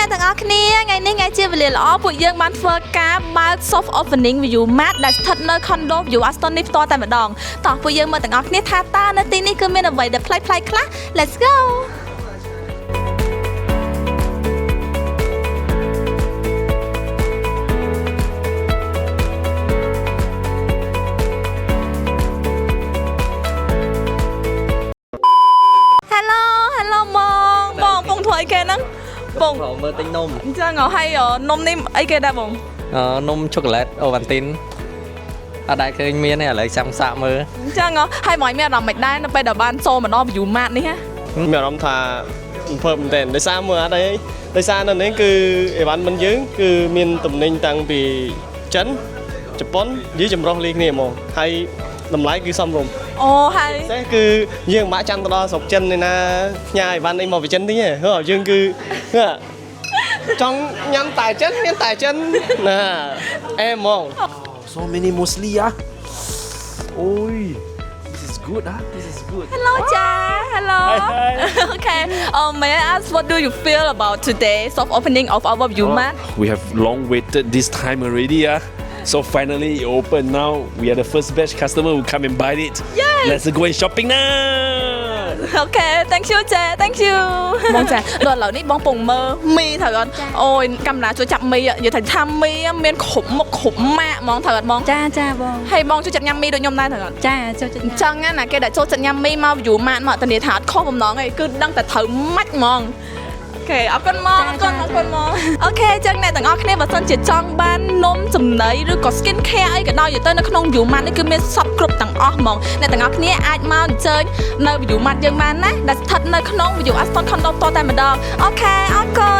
អ្នកទាំងអស់គ្នាថ្ងៃនេះថ្ងៃជាវេលាល្អពួកយើងបានធ្វើការបើក soft opening View Mart ដែលស្ថិតនៅ condo View Aston នេះផ្ទាល់តែម្ដងតោះពួកយើងមើលទាំងអស់គ្នាថាតើនៅទីនេះគឺមានអ្វីដែលប្លែកៗខ្លះ Let's go Hello បងពងធ្វើអីគេហ្នឹងបងមើលទិញនំអញ្ចឹងហើយនំនេះអីគេដែរបងនំជូកូឡេតអូវ៉ាន់ទីនអត់ដែលឃើញមានទេឥឡូវចាំសាកមើលអញ្ចឹងហើយមកមានអារម្មណ៍មិនដែរនៅពេលដែលបានចូលមកដល់ View Mart នេះមានអារម្មណ៍ថាភើបមែនតើដោយសារមើលអត់អីដោយសារនៅនេះគឺអីវ៉ាន់មិនយើងគឺមានតំណែងតាំងពីចិនជប៉ុនយីចម្រុះលាយគ្នាហ្មងហើយតម្លៃគឺសមរម្យអូហើយតែគឺយើងមិនបាក់ចាំទៅដល់ស្រុកចិនឯណាផ្ញើអីវ៉ាន់អីមកពីចិនទេយើងគឺចង់ញ៉ាំតែចិនមានតែចិនណាអេហ្មង So many mostly Oi This is good This is good Hello ចា Hello Okay may I ask what do you feel about today soft opening of our View Mart We have long waited this time already So finally it open now we are the first batch customer who come and buy it Yes Let's go and shopping now Okay thank you ចា Thank you បងចាដល់ឥឡូវនេះបងពងមើលមីត្រូវអត់អូយកាមេរ៉ាជួយចាប់មីនិយាយថាមីមានគ្រប់មុខគ្រប់ម៉ាកហ្មងត្រូវអត់បងចាបងហើយបងជួយចិត្តញ៉ាំមីដូចខ្ញុំដែរត្រូវអត់ចាចូលចិត្តអញ្ចឹងណាគេដែលចូលចិត្តញ៉ាំមីមក View Mart មកធានាថាអត់ខុសបំណងអីគឺដឹងតែត្រូវម៉ាច់ហ្មងអូខេអរគុណមកអរគុណមកអូខេអញ្ចឹងអ្នកទាំងអស់គ្នាបើសិនជាចង់បាននំចំណីឬក៏ skin care អីក៏ដោយទៅនៅក្នុង View Mart នេះគឺមានសពគ្រប់ទាំងអស់ហ្មងអ្នកទាំងអស់គ្នាអាចមកអញ្ជើញនៅ View Mart យើងបានណាដែលស្ថិតនៅក្នុង View Aston Condo តតែម្ដងអូខេអរគុណ